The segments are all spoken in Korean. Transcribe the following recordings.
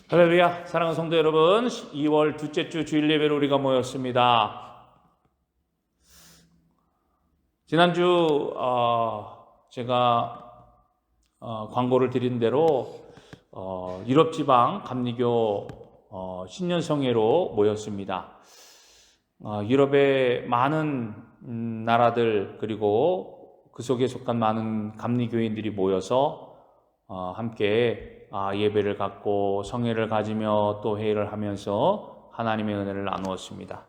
할렐루야, 사랑하는 성도 여러분, 2월 둘째 주 주일 예배로 우리가 모였습니다. 지난주 제가 광고를 드린 대로 유럽 지방 감리교 신년성회로 모였습니다. 유럽의 많은 나라들 그리고 그 속에 속한 많은 감리교인들이 모여서 함께 예배를 갖고 성회를 가지며 또 회의를 하면서 하나님의 은혜를 나누었습니다.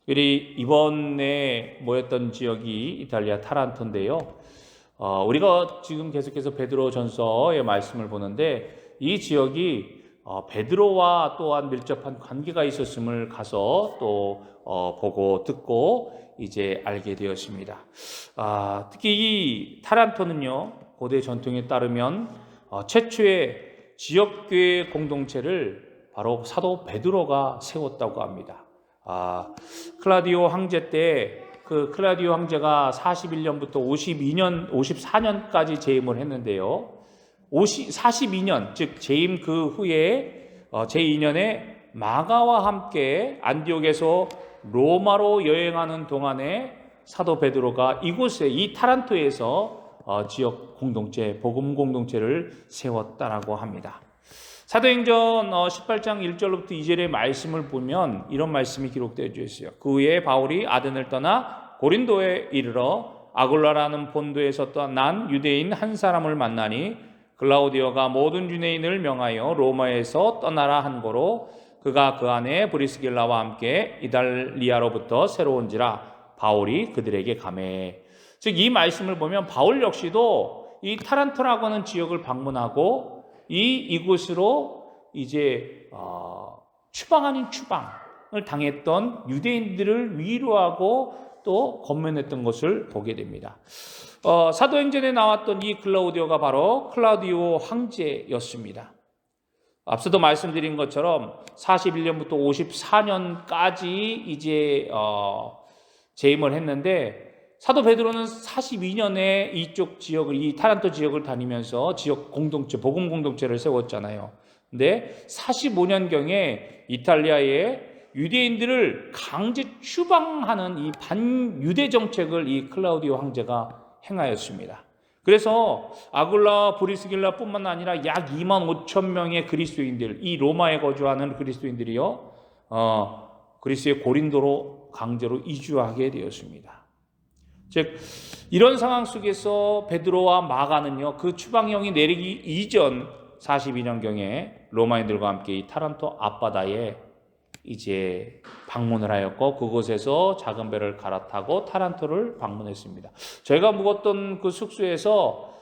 이번에 모였던 지역이 이탈리아 타란토인데요. 우리가 지금 계속해서 베드로 전서의 말씀을 보는데 이 지역이 베드로와 또한 밀접한 관계가 있었음을 가서 또 보고 듣고 이제 알게 되었습니다. 특히 이 타란토는요, 고대 전통에 따르면 최초의 지역교회 공동체를 바로 사도 베드로가 세웠다고 합니다. 클라우디오 황제 때 그 클라우디오 황제가 41년부터 54년까지 재임을 했는데요. 42년, 즉 재임 그 후에 제2년에 마가와 함께 안디옥에서 로마로 여행하는 동안에 사도 베드로가 이곳에 이 타란토에서 지역 공동체, 복음 공동체를 세웠다라고 합니다. 사도행전 18장 1절로부터 2절의 말씀을 보면 이런 말씀이 기록되어 있어요. 그 후에 바울이 아덴을 떠나 고린도에 이르러 아굴라라는 본도에서 난 유대인 한 사람을 만나니 글라우디오가 모든 유대인을 명하여 로마에서 떠나라 한 거로 그가 그 안에 브리스길라와 함께 이달리아로부터 새로 온지라 바울이 그들에게 가매. 즉 이 말씀을 보면 바울 역시도 이 타란토라고 하는 지역을 방문하고 이곳으로 이제 추방 아닌 추방을 당했던 유대인들을 위로하고 또 권면했던 것을 보게 됩니다. 사도행전에 나왔던 이 클라우디오가 바로 클라우디오 황제였습니다. 앞서도 말씀드린 것처럼 41년부터 54년까지 이제 재임을 했는데 사도 베드로는 42년에 이쪽 지역을, 이 타란토 지역을 다니면서 지역 공동체, 복음 공동체를 세웠잖아요. 근데 45년경에 이탈리아의 유대인들을 강제 추방하는 이 반유대 정책을 이 클라우디오 황제가 행하였습니다. 그래서 아굴라, 브리스길라 뿐만 아니라 약 2만 5천 명의 그리스도인들, 이 로마에 거주하는 그리스도인들이요, 그리스의 고린도로 강제로 이주하게 되었습니다. 즉 이런 상황 속에서 베드로와 마가는요, 그 추방령이 내리기 이전 42년경에 로마인들과 함께 이 타란토 앞바다에 이제 방문을 하였고 그곳에서 작은 배를 갈아타고 타란토를 방문했습니다. 저희가 묵었던 그 숙소에서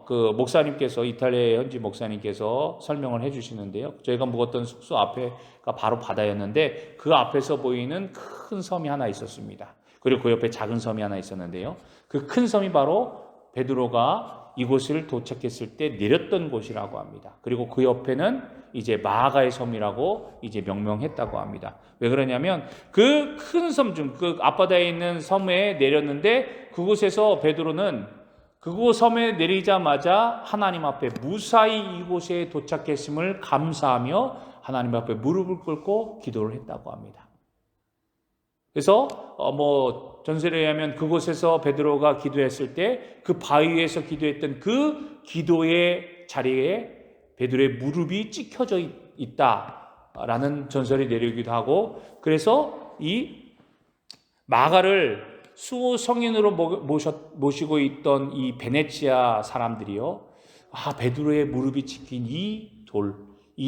그 목사님께서, 이탈리아의 현지 목사님께서 설명을 해주시는데요. 저희가 묵었던 숙소 앞에가 바로 바다였는데 그 앞에서 보이는 큰 섬이 하나 있었습니다. 그리고 그 옆에 작은 섬이 하나 있었는데요. 그 큰 섬이 바로 베드로가 이곳을 도착했을 때 내렸던 곳이라고 합니다. 그리고 그 옆에는 이제 마가의 섬이라고 이제 명명했다고 합니다. 왜 그러냐면 그 큰 섬 중 그 앞바다에 있는 섬에 내렸는데 그곳에서 베드로는 그곳 섬에 내리자마자 하나님 앞에 무사히 이곳에 도착했음을 감사하며 하나님 앞에 무릎을 꿇고 기도를 했다고 합니다. 그래서 전설에 의하면 그곳에서 베드로가 기도했을 때 그 바위에서 기도했던 그 기도의 자리에 베드로의 무릎이 찍혀져 있다라는 전설이 내려오기도 하고, 그래서 이 마가를 수호 성인으로 모시고 있던 이 베네치아 사람들이요, 베드로의 무릎이 찍힌 이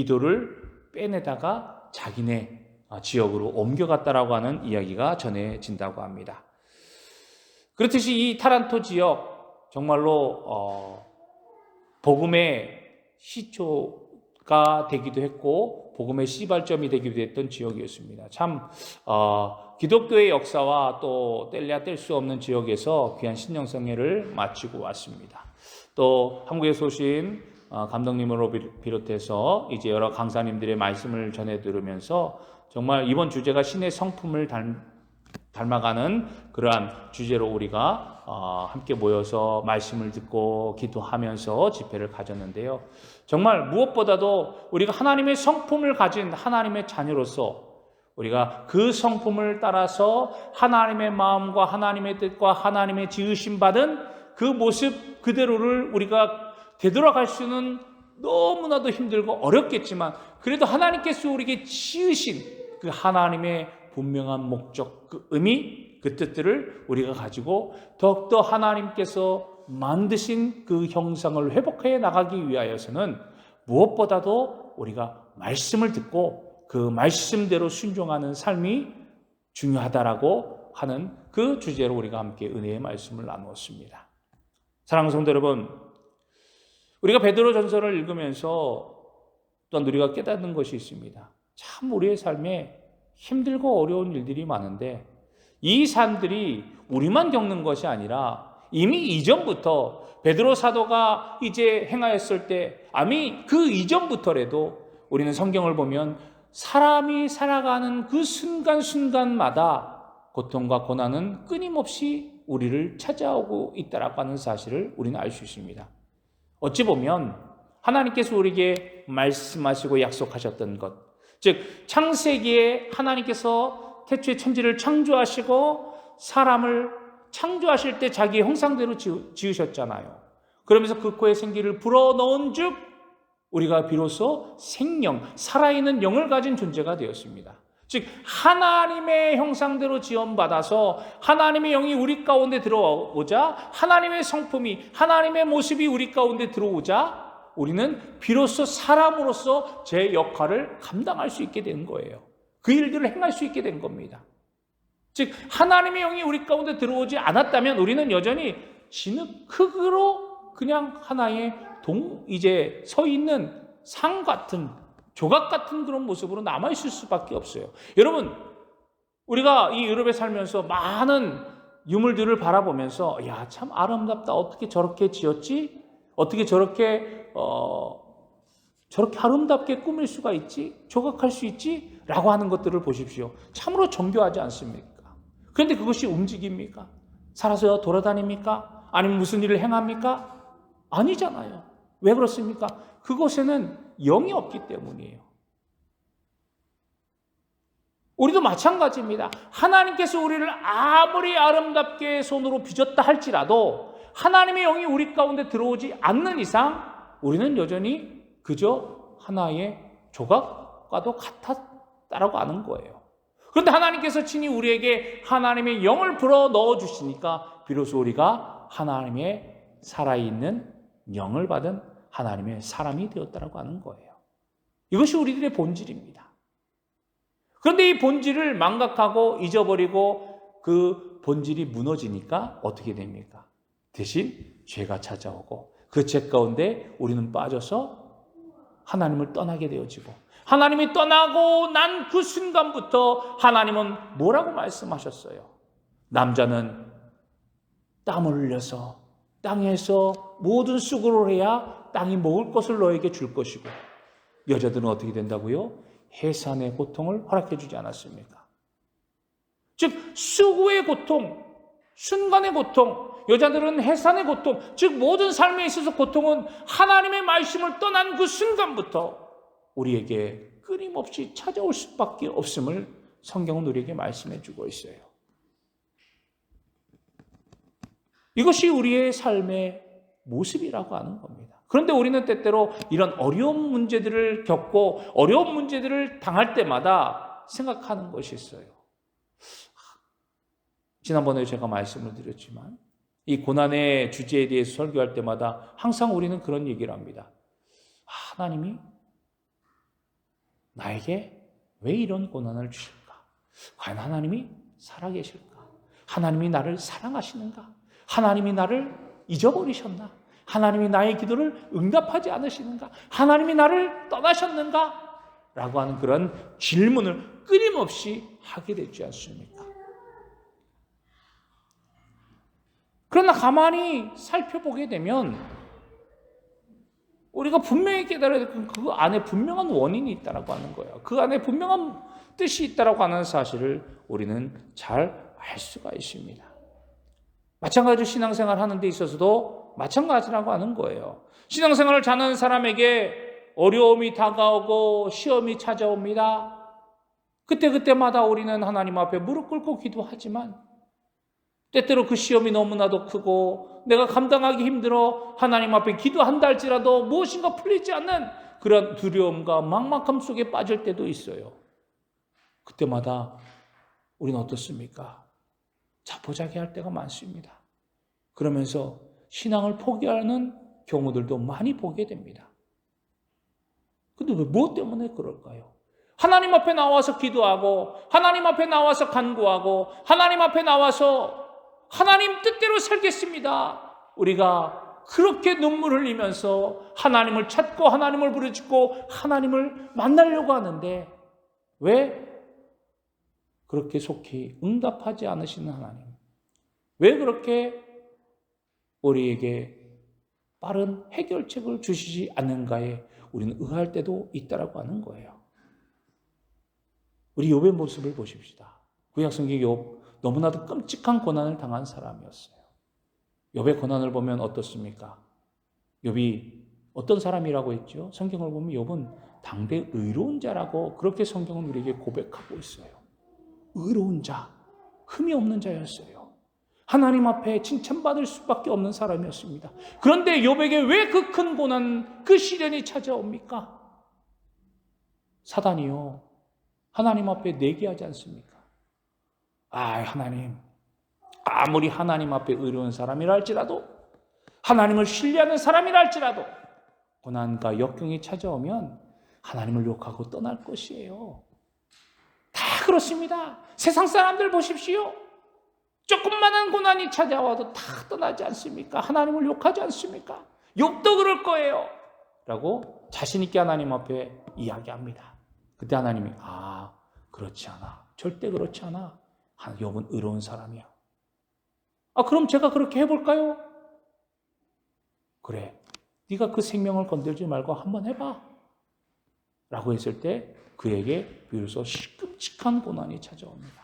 돌을 빼내다가 자기네 지역으로 옮겨갔다라고 하는 이야기가 전해진다고 합니다. 그렇듯이 이 타란토 지역 정말로 복음의 시초가 되기도 했고 복음의 시발점이 되기도 했던 지역이었습니다. 참 기독교의 역사와 또 뗄래야 뗄 수 없는 지역에서 귀한 신령성회를 마치고 왔습니다. 또 한국에서 오신 감독님으로 비롯해서 이제 여러 강사님들의 말씀을 전해 들으면서 정말 이번 주제가 신의 성품을 닮아가는 그러한 주제로 우리가 함께 모여서 말씀을 듣고 기도하면서 집회를 가졌는데요. 정말 무엇보다도 우리가 하나님의 성품을 가진 하나님의 자녀로서 우리가 그 성품을 따라서 하나님의 마음과 하나님의 뜻과 하나님의 지으심 받은 그 모습 그대로를 우리가 되돌아갈 수는 너무나도 힘들고 어렵겠지만 그래도 하나님께서 우리에게 지으신 그 하나님의 분명한 목적, 그 의미, 그 뜻들을 우리가 가지고 더욱더 하나님께서 만드신 그 형상을 회복해 나가기 위하여서는 무엇보다도 우리가 말씀을 듣고 그 말씀대로 순종하는 삶이 중요하다라고 하는 그 주제로 우리가 함께 은혜의 말씀을 나누었습니다. 사랑하는 성도 여러분, 우리가 베드로전서를 읽으면서 또한 우리가 깨닫는 것이 있습니다. 참 우리의 삶에 힘들고 어려운 일들이 많은데 이 삶들이 우리만 겪는 것이 아니라 이미 이전부터 베드로 사도가 이제 행하였을 때 아니 그 이전부터라도 우리는 성경을 보면 사람이 살아가는 그 순간순간마다 고통과 고난은 끊임없이 우리를 찾아오고 있다라고 하는 사실을 우리는 알 수 있습니다. 어찌 보면 하나님께서 우리에게 말씀하시고 약속하셨던 것, 즉 창세기에 하나님께서 태초에 천지를 창조하시고 사람을 창조하실 때 자기의 형상대로 지으셨잖아요. 그러면서 그 코에 생기를 불어넣은 즉 우리가 비로소 생명, 살아있는 영을 가진 존재가 되었습니다. 즉 하나님의 형상대로 지원받아서 하나님의 영이 우리 가운데 들어오자 하나님의 성품이 하나님의 모습이 우리 가운데 들어오자 우리는 비로소 사람으로서 제 역할을 감당할 수 있게 된 거예요. 그 일들을 행할 수 있게 된 겁니다. 즉 하나님의 영이 우리 가운데 들어오지 않았다면 우리는 여전히 진흙흙으로 그냥 하나의 이제 서 있는 상 같은 조각 같은 그런 모습으로 남아있을 수밖에 없어요. 여러분, 우리가 이 유럽에 살면서 많은 유물들을 바라보면서 야, 참 아름답다. 어떻게 저렇게 지었지? 어떻게 저렇게 아름답게 꾸밀 수가 있지? 조각할 수 있지? 라고 하는 것들을 보십시오. 참으로 정교하지 않습니까? 그런데 그것이 움직입니까? 살아서 돌아다닙니까? 아니면 무슨 일을 행합니까? 아니잖아요. 왜 그렇습니까? 그것에는 영이 없기 때문이에요. 우리도 마찬가지입니다. 하나님께서 우리를 아무리 아름답게 손으로 빚었다 할지라도 하나님의 영이 우리 가운데 들어오지 않는 이상 우리는 여전히 그저 하나의 조각과도 같았다라고 하는 거예요. 그런데 하나님께서 친히 우리에게 하나님의 영을 불어 넣어 주시니까 비로소 우리가 하나님의 살아있는 영을 받은 하나님의 사람이 되었다라고 하는 거예요. 이것이 우리들의 본질입니다. 그런데 이 본질을 망각하고 잊어버리고 그 본질이 무너지니까 어떻게 됩니까? 대신 죄가 찾아오고 그 죄 가운데 우리는 빠져서 하나님을 떠나게 되어지고 하나님이 떠나고 난 그 순간부터 하나님은 뭐라고 말씀하셨어요? 남자는 땀을 흘려서 땅에서 모든 수고를 해야 땅이 먹을 것을 너에게 줄 것이고 여자들은 어떻게 된다고요? 해산의 고통을 허락해 주지 않았습니까? 즉 수고의 고통, 순간의 고통, 여자들은 해산의 고통, 즉 모든 삶에 있어서 고통은 하나님의 말씀을 떠난 그 순간부터 우리에게 끊임없이 찾아올 수밖에 없음을 성경은 우리에게 말씀해 주고 있어요. 이것이 우리의 삶의 모습이라고 하는 겁니다. 그런데 우리는 때때로 이런 어려운 문제들을 겪고 어려운 문제들을 당할 때마다 생각하는 것이 있어요. 지난번에 제가 말씀을 드렸지만 이 고난의 주제에 대해서 설교할 때마다 항상 우리는 그런 얘기를 합니다. 하나님이 나에게 왜 이런 고난을 주실까? 과연 하나님이 살아계실까? 하나님이 나를 사랑하시는가? 하나님이 나를 잊어버리셨나? 하나님이 나의 기도를 응답하지 않으시는가? 하나님이 나를 떠나셨는가? 라고 하는 그런 질문을 끊임없이 하게 되지 않습니까? 그러나 가만히 살펴보게 되면 우리가 분명히 깨달아야 될 건 그 안에 분명한 원인이 있다고 하는 거예요. 그 안에 분명한 뜻이 있다고 하는 사실을 우리는 잘 알 수가 있습니다. 마찬가지로 신앙생활 하는 데 있어서도 마찬가지라고 하는 거예요. 신앙생활을 잘하는 사람에게 어려움이 다가오고 시험이 찾아옵니다. 그때마다 우리는 하나님 앞에 무릎 꿇고 기도하지만 때때로 그 시험이 너무나도 크고 내가 감당하기 힘들어 하나님 앞에 기도한다 할지라도 무엇인가 풀리지 않는 그런 두려움과 막막함 속에 빠질 때도 있어요. 그때마다 우리는 어떻습니까? 자포자기할 때가 많습니다. 그러면서 신앙을 포기하는 경우들도 많이 보게 됩니다. 근데 왜 무엇 때문에 그럴까요? 하나님 앞에 나와서 기도하고 하나님 앞에 나와서 간구하고 하나님 앞에 나와서 하나님 뜻대로 살겠습니다. 우리가 그렇게 눈물 흘리면서 하나님을 찾고 하나님을 부르짖고 하나님을 만나려고 하는데 왜 그렇게 속히 응답하지 않으시는 하나님? 왜 그렇게 우리에게 빠른 해결책을 주시지 않는가에 우리는 의아할 때도 있다라고 하는 거예요. 우리 욥의 모습을 보십시다. 구약 성경 욥 너무나도 끔찍한 고난을 당한 사람이었어요. 욥의 고난을 보면 어떻습니까? 욥이 어떤 사람이라고 했죠? 성경을 보면 욥은 당대 의로운 자라고 그렇게 성경은 우리에게 고백하고 있어요. 의로운 자, 흠이 없는 자였어요. 하나님 앞에 칭찬받을 수밖에 없는 사람이었습니다. 그런데 욥에게 왜 그 큰 고난, 그 시련이 찾아옵니까? 사단이요, 하나님 앞에 내기하지 않습니까? 하나님, 아무리 하나님 앞에 의로운 사람이라 할지라도 하나님을 신뢰하는 사람이라 할지라도 고난과 역경이 찾아오면 하나님을 욕하고 떠날 것이에요. 다 그렇습니다. 세상 사람들 보십시오. 조금만한 고난이 찾아와도 다 떠나지 않습니까? 하나님을 욕하지 않습니까? 욥도 그럴 거예요 라고 자신 있게 하나님 앞에 이야기합니다. 그때 하나님이 그렇지 않아. 절대 그렇지 않아. 욥은 의로운 사람이야. 그럼 제가 그렇게 해볼까요? 그래, 네가 그 생명을 건들지 말고 한번 해봐 라고 했을 때 그에게 비로소 끔찍한 고난이 찾아옵니다.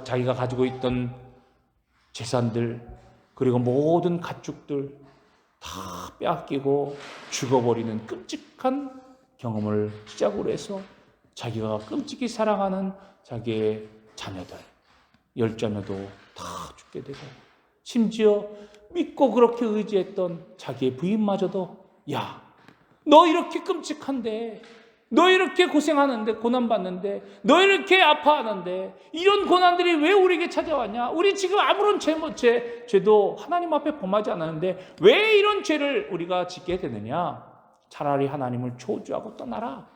자기가 가지고 있던 재산들 그리고 모든 가축들 다 빼앗기고 죽어버리는 끔찍한 경험을 시작으로 해서 자기가 끔찍히 사랑하는 자기의 자녀들 10자녀도 다 죽게 되고 심지어 믿고 그렇게 의지했던 자기의 부인마저도 너 이렇게 끔찍한데 너 이렇게 고생하는데 고난받는데 너 이렇게 아파하는데 이런 고난들이 왜 우리에게 찾아왔냐? 우리 지금 아무런 죄도 하나님 앞에 범하지 않았는데 왜 이런 죄를 우리가 짓게 되느냐? 차라리 하나님을 저주하고 떠나라.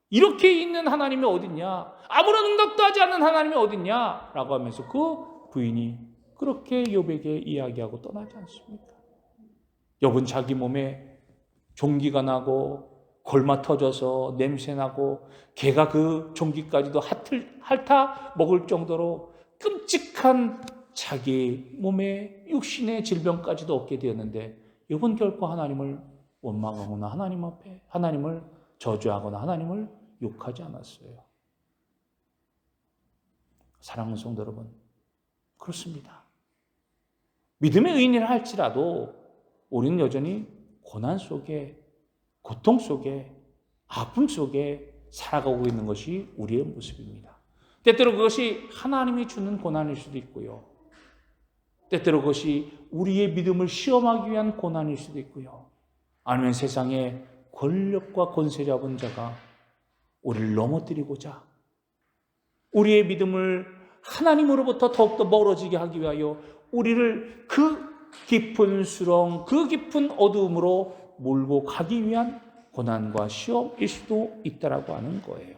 이렇게 있는 하나님이 어딨냐? 아무런 응답도 하지 않는 하나님이 어딨냐? 라고 하면서 그 부인이 그렇게 욥에게 이야기하고 떠나지 않습니까? 욥은 자기 몸에 종기가 나고 골마 터져서 냄새나고 개가 그 종기까지도 핥아 먹을 정도로 끔찍한 자기 몸에 육신의 질병까지도 얻게 되었는데 욥은 결코 하나님을 원망하거나 하나님 앞에 하나님을 저주하거나 하나님을 욕하지 않았어요. 사랑하는 성도 여러분, 그렇습니다. 믿음의 의인이라 할지라도 우리는 여전히 고난 속에 고통 속에 아픔 속에 살아가고 있는 것이 우리의 모습입니다. 때때로 그것이 하나님이 주는 고난일 수도 있고요. 때때로 그것이 우리의 믿음을 시험하기 위한 고난일 수도 있고요. 아니면 세상에 권력과 권세 잡은 자가 우리를 넘어뜨리고자 우리의 믿음을 하나님으로부터 더욱더 멀어지게 하기 위하여 우리를 그 깊은 수렁, 그 깊은 어두움으로 몰고 가기 위한 고난과 시험일 수도 있다라고 하는 거예요.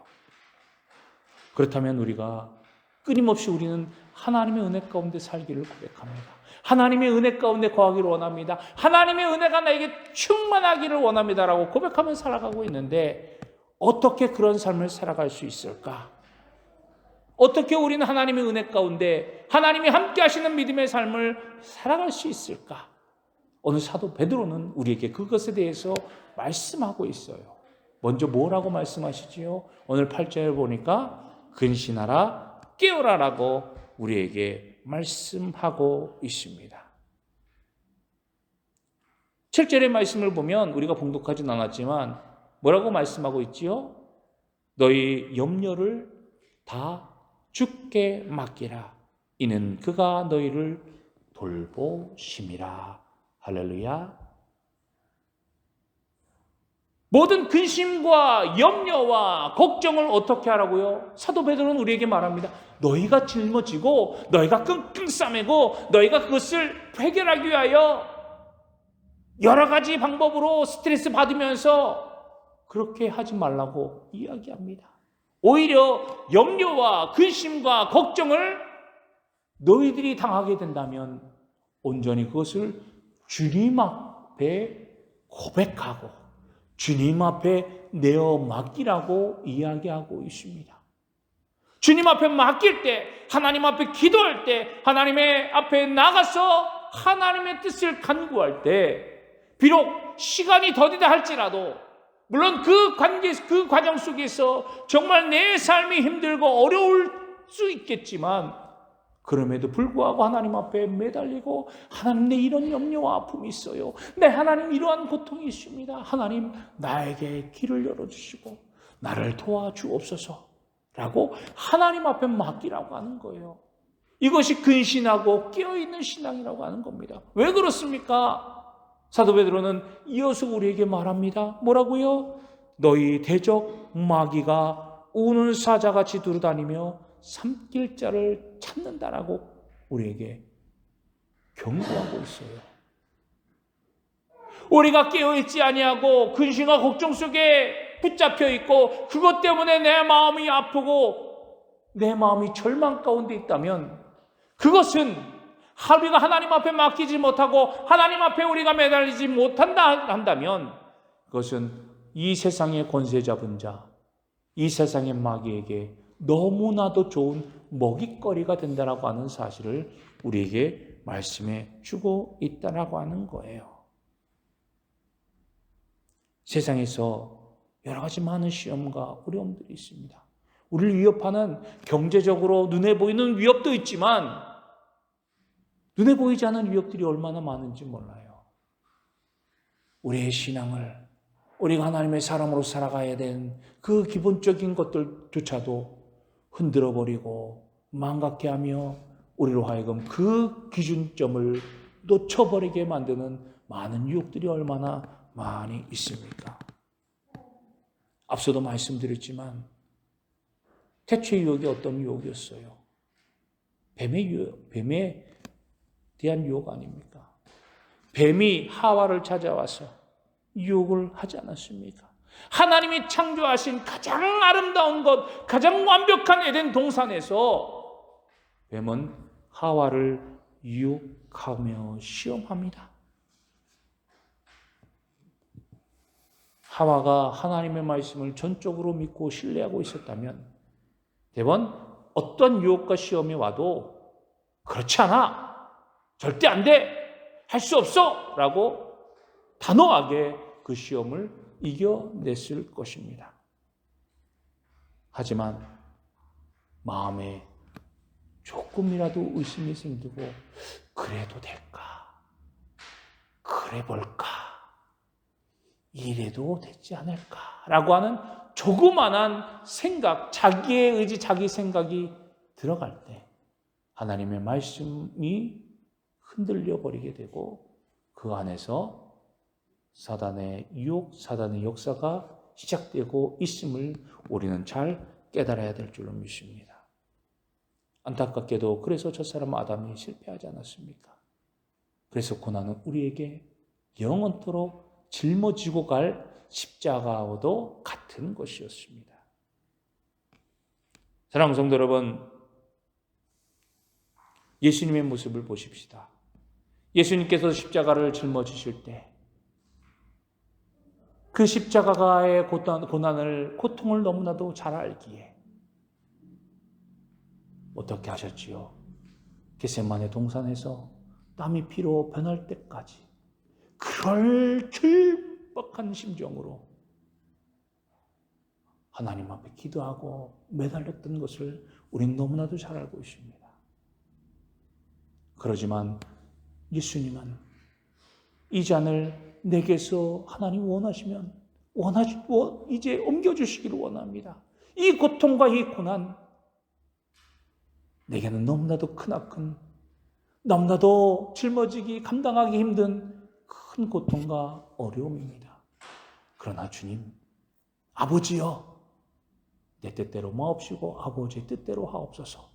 그렇다면 우리가 끊임없이 우리는 하나님의 은혜 가운데 살기를 고백합니다. 하나님의 은혜 가운데 거하기를 원합니다. 하나님의 은혜가 나에게 충만하기를 원합니다라고 고백하며 살아가고 있는데 어떻게 그런 삶을 살아갈 수 있을까? 어떻게 우리는 하나님의 은혜 가운데 하나님이 함께 하시는 믿음의 삶을 살아갈 수 있을까? 오늘 사도 베드로는 우리에게 그것에 대해서 말씀하고 있어요. 먼저 뭐라고 말씀하시지요? 오늘 8절을 보니까 근신하라 깨어라라고 우리에게 말씀하고 있습니다. 7절의 말씀을 보면 우리가 봉독하진 않았지만 뭐라고 말씀하고 있지요? 너희 염려를 다 주께 맡기라. 이는 그가 너희를 돌보심이라. 할렐루야. 모든 근심과 염려와 걱정을 어떻게 하라고요? 사도 베드로는 우리에게 말합니다. 너희가 짊어지고 너희가 끙끙 싸매고 너희가 그것을 해결하기 위하여 여러 가지 방법으로 스트레스 받으면서 그렇게 하지 말라고 이야기합니다. 오히려 염려와 근심과 걱정을 너희들이 당하게 된다면 온전히 그것을 주님 앞에 고백하고 주님 앞에 내어 맡기라고 이야기하고 있습니다. 주님 앞에 맡길 때, 하나님 앞에 기도할 때, 하나님의 앞에 나가서 하나님의 뜻을 간구할 때, 비록 시간이 더디다 할지라도, 물론 그 과정 속에서 정말 내 삶이 힘들고 어려울 수 있겠지만, 그럼에도 불구하고 하나님 앞에 매달리고, 하나님 내 이런 염려와 아픔이 있어요. 네, 하나님 이러한 고통이 있습니다. 하나님 나에게 길을 열어주시고 나를 도와주옵소서 라고 하나님 앞에 맡기라고 하는 거예요. 이것이 근신하고 깨어있는 신앙이라고 하는 겁니다. 왜 그렇습니까? 사도 베드로는 이어서 우리에게 말합니다. 뭐라고요? 너희 대적 마귀가 우는 사자같이 두루다니며 삼킬 자를 찾는다라고 우리에게 경고하고 있어요. 우리가 깨어있지 아니하고 근심과 걱정 속에 붙잡혀 있고 그것 때문에 내 마음이 아프고 내 마음이 절망 가운데 있다면 그것은 우리가 하나님 앞에 맡기지 못하고 하나님 앞에 우리가 매달리지 못한다면 그것은 이 세상의 권세 잡은 자, 이 세상의 마귀에게 너무나도 좋은 먹잇거리가 된다라고 하는 사실을 우리에게 말씀해 주고 있다라고 하는 거예요. 세상에서 여러 가지 많은 시험과 어려움들이 있습니다. 우리를 위협하는 경제적으로 눈에 보이는 위협도 있지만 눈에 보이지 않는 위협들이 얼마나 많은지 몰라요. 우리의 신앙을 우리가 하나님의 사람으로 살아가야 되는 그 기본적인 것들조차도 흔들어버리고 망각케 하며 우리로 하여금 그 기준점을 놓쳐버리게 만드는 많은 유혹들이 얼마나 많이 있습니까? 앞서도 말씀드렸지만 태초의 유혹이 어떤 유혹이었어요? 뱀에 대한 유혹 아닙니까? 뱀이 하와를 찾아와서 유혹을 하지 않았습니까? 하나님이 창조하신 가장 아름다운 것, 가장 완벽한 에덴 동산에서 뱀은 하와를 유혹하며 시험합니다. 하와가 하나님의 말씀을 전적으로 믿고 신뢰하고 있었다면 대번 어떤 유혹과 시험이 와도 그렇지 않아, 절대 안 돼, 할 수 없어 라고 단호하게 그 시험을 이겨냈을 것입니다. 하지만 마음에 조금이라도 의심이 생기고 그래도 될까? 그래 볼까? 이래도 되지 않을까? 라고 하는 조그만한 생각, 자기의 의지, 자기 생각이 들어갈 때 하나님의 말씀이 흔들려 버리게 되고 그 안에서 사단의 유혹, 사단의 역사가 시작되고 있음을 우리는 잘 깨달아야 될 줄로 믿습니다. 안타깝게도 그래서 저 사람 아담이 실패하지 않았습니까? 그래서 고난은 우리에게 영원토록 짊어지고 갈 십자가와도 같은 것이었습니다. 사랑하는 성도 여러분, 예수님의 모습을 보십시다. 예수님께서 십자가를 짊어지실 때 그 십자가의 고통을 너무나도 잘 알기에 어떻게 하셨지요? 겟세마네 동산에서 땀이 피로 변할 때까지 그럴 절박한 심정으로 하나님 앞에 기도하고 매달렸던 것을 우리는 너무나도 잘 알고 있습니다. 그러지만 예수님은 이 잔을 내게서 하나님 원하시면 이제 옮겨주시기를 원합니다. 이 고통과 이 고난, 내게는 너무나도 크나큰, 너무나도 짊어지기 감당하기 힘든 큰 고통과 어려움입니다. 그러나 주님, 아버지여, 내 뜻대로 마옵시고 아버지의 뜻대로 하옵소서.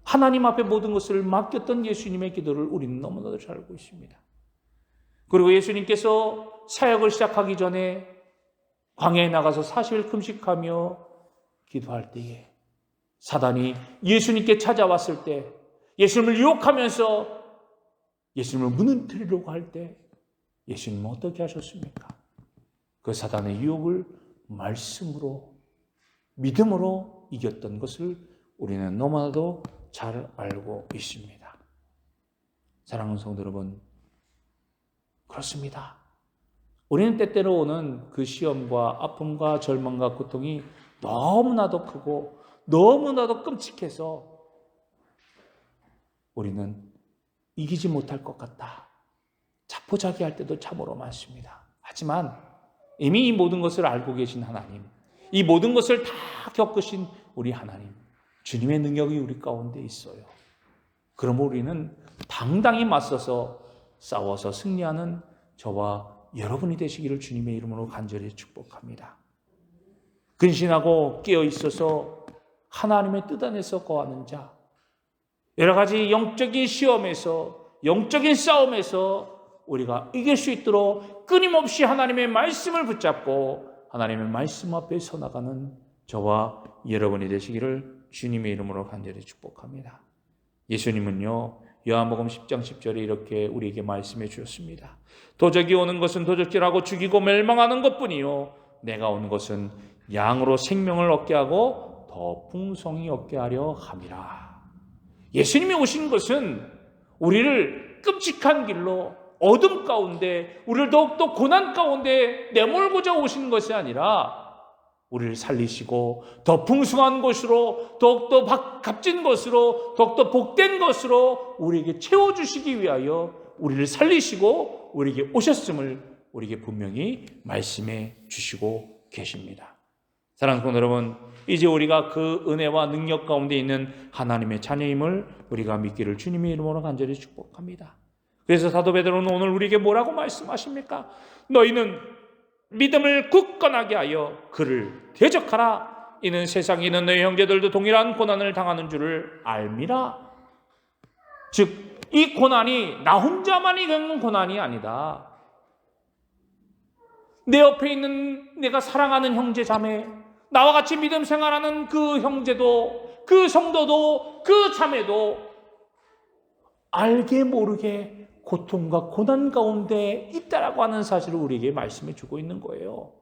하나님 앞에 모든 것을 맡겼던 예수님의 기도를 우리는 너무나도 잘 알고 있습니다. 그리고 예수님께서 사역을 시작하기 전에 광야에 나가서 40일 금식하며 기도할 때에 사단이 예수님께 찾아왔을 때, 예수님을 유혹하면서 예수님을 무너뜨리려고 할 때 예수님은 어떻게 하셨습니까? 그 사단의 유혹을 말씀으로, 믿음으로 이겼던 것을 우리는 너무나도 잘 알고 있습니다. 사랑하는 성도 여러분, 그렇습니다. 우리는 때때로 오는 그 시험과 아픔과 절망과 고통이 너무나도 크고 너무나도 끔찍해서 우리는 이기지 못할 것 같다, 자포자기할 때도 참으로 많습니다. 하지만 이미 이 모든 것을 알고 계신 하나님, 이 모든 것을 다 겪으신 우리 하나님, 주님의 능력이 우리 가운데 있어요. 그러므로 우리는 당당히 맞서서 싸워서 승리하는 저와 여러분이 되시기를 주님의 이름으로 간절히 축복합니다. 근신하고 깨어 있어서 하나님의 뜻 안에서 거하는 자, 여러 가지 영적인 시험에서, 영적인 싸움에서 우리가 이길 수 있도록 끊임없이 하나님의 말씀을 붙잡고 하나님의 말씀 앞에 서 나가는 저와 여러분이 되시기를 주님의 이름으로 간절히 축복합니다. 예수님은요, 요한복음 10장 10절에 이렇게 우리에게 말씀해 주셨습니다. 도적이 오는 것은 도적질하고 죽이고 멸망하는 것뿐이요, 내가 온 것은 양으로 생명을 얻게 하고 더 풍성히 얻게 하려 함이라. 예수님이 오신 것은 우리를 끔찍한 길로, 어둠 가운데, 우리를 더욱더 고난 가운데 내몰고자 오신 것이 아니라 우리를 살리시고 더 풍성한 것으로, 더욱더 값진 것으로, 더욱더 복된 것으로 우리에게 채워주시기 위하여 우리를 살리시고 우리에게 오셨음을 우리에게 분명히 말씀해 주시고 계십니다. 사랑하는 성도 여러분, 이제 우리가 그 은혜와 능력 가운데 있는 하나님의 자녀임을 우리가 믿기를 주님의 이름으로 간절히 축복합니다. 그래서 사도 베드로는 오늘 우리에게 뭐라고 말씀하십니까? 너희는 믿음을 굳건하게 하여 그를 대적하라. 이는 세상에 있는 너희 형제들도 동일한 고난을 당하는 줄을 알미라. 즉, 이 고난이 나 혼자만이 겪는 고난이 아니다. 내 옆에 있는 내가 사랑하는 형제 자매, 나와 같이 믿음 생활하는 그 형제도, 그 성도도, 그 자매도 알게 모르게 고통과 고난 가운데 있다라고 하는 사실을 우리에게 말씀해 주고 있는 거예요.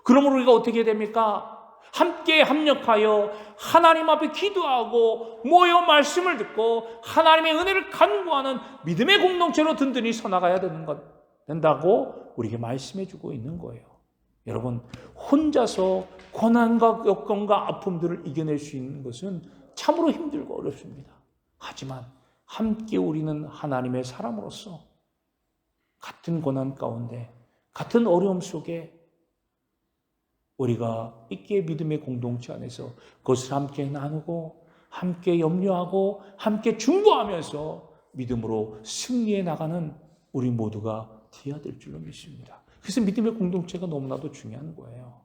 그러므로 우리가 어떻게 됩니까? 함께 합력하여 하나님 앞에 기도하고 모여 말씀을 듣고 하나님의 은혜를 간구하는 믿음의 공동체로 든든히 서나가야 된다고 우리에게 말씀해 주고 있는 거예요. 여러분, 혼자서 고난과 여건과 아픔들을 이겨낼 수 있는 것은 참으로 힘들고 어렵습니다. 하지만 함께 우리는 하나님의 사람으로서 같은 고난 가운데, 같은 어려움 속에 우리가 있게 믿음의 공동체 안에서 그것을 함께 나누고 함께 염려하고 함께 중보하면서 믿음으로 승리해 나가는 우리 모두가 되어야 될 줄로 믿습니다. 그래서 믿음의 공동체가 너무나도 중요한 거예요.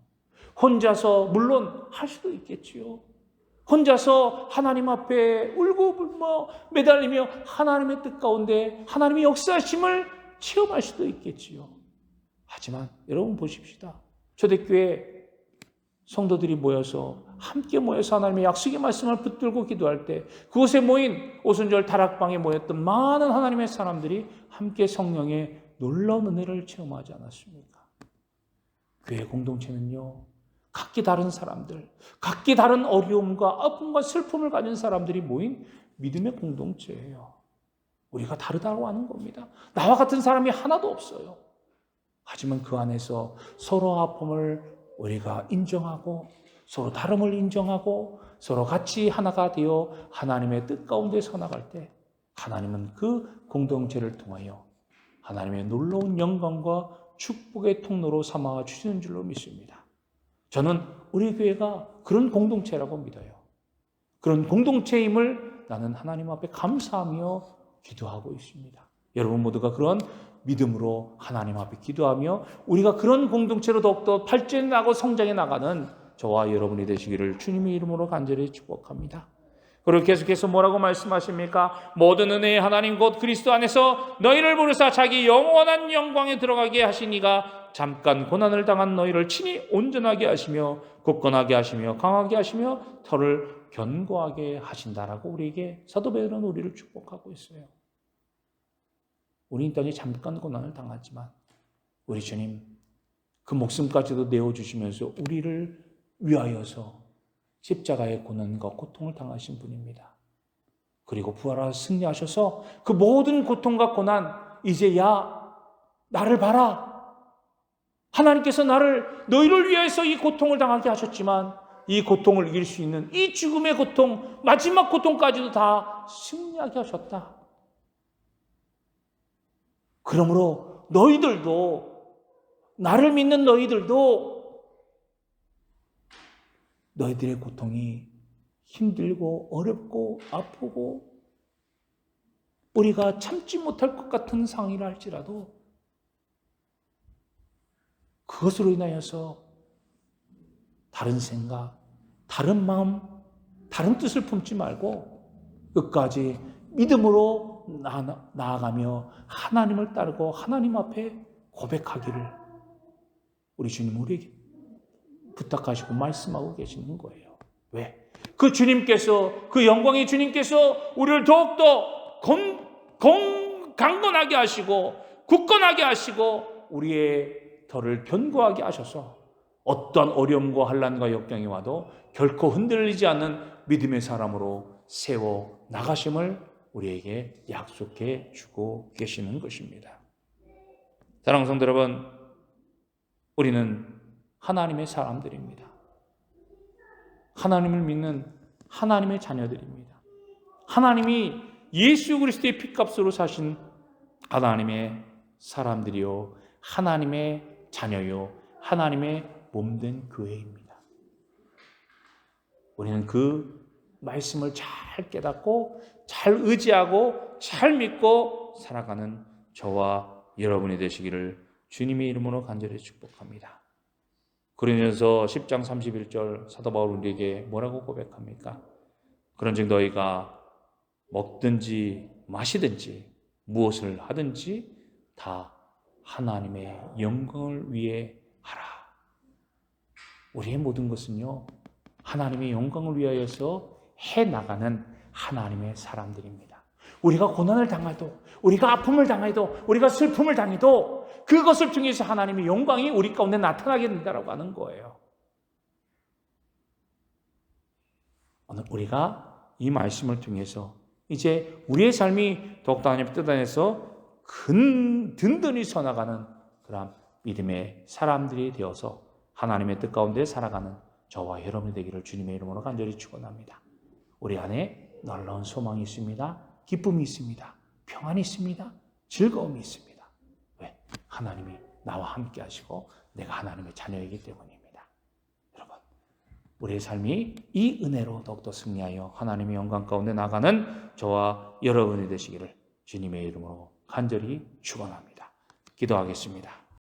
혼자서 물론 할 수도 있겠지요. 혼자서 하나님 앞에 울고 불며 매달리며 하나님의 뜻 가운데 하나님의 역사심을 체험할 수도 있겠지요. 하지만 여러분 보십시다. 초대교회 성도들이 모여서 함께 모여서 하나님의 약속의 말씀을 붙들고 기도할 때 그곳에 모인 오순절 다락방에 모였던 많은 하나님의 사람들이 함께 성령의 놀라운 은혜를 체험하지 않았습니까? 교회 공동체는요, 각기 다른 사람들, 각기 다른 어려움과 아픔과 슬픔을 가진 사람들이 모인 믿음의 공동체예요. 우리가 다르다고 하는 겁니다. 나와 같은 사람이 하나도 없어요. 하지만 그 안에서 서로 아픔을 우리가 인정하고 서로 다름을 인정하고 서로 같이 하나가 되어 하나님의 뜻 가운데서 나갈 때 하나님은 그 공동체를 통하여 하나님의 놀라운 영광과 축복의 통로로 삼아 주시는 줄로 믿습니다. 저는 우리 교회가 그런 공동체라고 믿어요. 그런 공동체임을 나는 하나님 앞에 감사하며 기도하고 있습니다. 여러분 모두가 그런 믿음으로 하나님 앞에 기도하며 우리가 그런 공동체로 더욱더 발전하고 성장해 나가는 저와 여러분이 되시기를 주님의 이름으로 간절히 축복합니다. 그리고 계속해서 뭐라고 말씀하십니까? 모든 은혜의 하나님 곧 그리스도 안에서 너희를 부르사 자기 영원한 영광에 들어가게 하시니가 잠깐 고난을 당한 너희를 친히 온전하게 하시며 굳건하게 하시며 강하게 하시며 털을 견고하게 하신다라고 우리에게 사도 베드로는 우리를 축복하고 있어요. 우리 이 땅에 잠깐 고난을 당하지만 우리 주님 그 목숨까지도 내어주시면서 우리를 위하여서 십자가의 고난과 고통을 당하신 분입니다. 그리고 부활하셔서 승리하셔서 그 모든 고통과 고난 이제야 나를 봐라. 하나님께서 너희를 위해서 이 고통을 당하게 하셨지만 이 고통을 이길 수 있는 이 죽음의 고통, 마지막 고통까지도 다 승리하게 하셨다. 그러므로 너희들도, 나를 믿는 너희들도 너희들의 고통이 힘들고 어렵고 아프고 우리가 참지 못할 것 같은 상황이라 할지라도 그것으로 인하여서 다른 생각, 다른 마음, 다른 뜻을 품지 말고 끝까지 믿음으로 나아가며 하나님을 따르고 하나님 앞에 고백하기를 우리 주님 우리에게 부탁하시고 말씀하고 계시는 거예요. 왜? 그 주님께서, 그 영광의 주님께서 우리를 더욱더 강건하게 하시고 굳건하게 하시고 우리의 털을 견고하게 하셔서 어떠한 어려움과 환난과 역경이 와도 결코 흔들리지 않는 믿음의 사람으로 세워 나가심을 우리에게 약속해 주고 계시는 것입니다. 사랑하는 성도 여러분, 우리는 하나님의 사람들입니다. 하나님을 믿는 하나님의 자녀들입니다. 하나님이 예수 그리스도의 피값으로 사신 하나님의 사람들이요, 하나님의 자녀요, 하나님의 몸된 교회입니다. 우리는 그 말씀을 잘 깨닫고 잘 의지하고 잘 믿고 살아가는 저와 여러분이 되시기를 주님의 이름으로 간절히 축복합니다. 고린도전서 10장 31절 사도 바울 우리에게 뭐라고 고백합니까? 그런즉 너희가 먹든지 마시든지 무엇을 하든지 다 하나님의 영광을 위해 하라. 우리의 모든 것은요, 하나님의 영광을 위하여서 해나가는 하나님의 사람들입니다. 우리가 고난을 당해도, 우리가 아픔을 당해도, 우리가 슬픔을 당해도 그것을 통해서 하나님의 영광이 우리 가운데 나타나게 된다고 하는 거예요. 오늘 우리가 이 말씀을 통해서 이제 우리의 삶이 더욱더 하나님의 뜻 안에서 든든히 서나가는 그런 믿음의 사람들이 되어서 하나님의 뜻 가운데 살아가는 저와 여러분이 되기를 주님의 이름으로 간절히 축원합니다. 우리 안에 놀라운 소망이 있습니다. 기쁨이 있습니다. 평안이 있습니다. 즐거움이 있습니다. 왜? 하나님이 나와 함께 하시고 내가 하나님의 자녀이기 때문입니다. 여러분, 우리의 삶이 이 은혜로 더욱더 승리하여 하나님의 영광 가운데 나가는 저와 여러분이 되시기를 주님의 이름으로 간절히 축원합니다. 기도하겠습니다.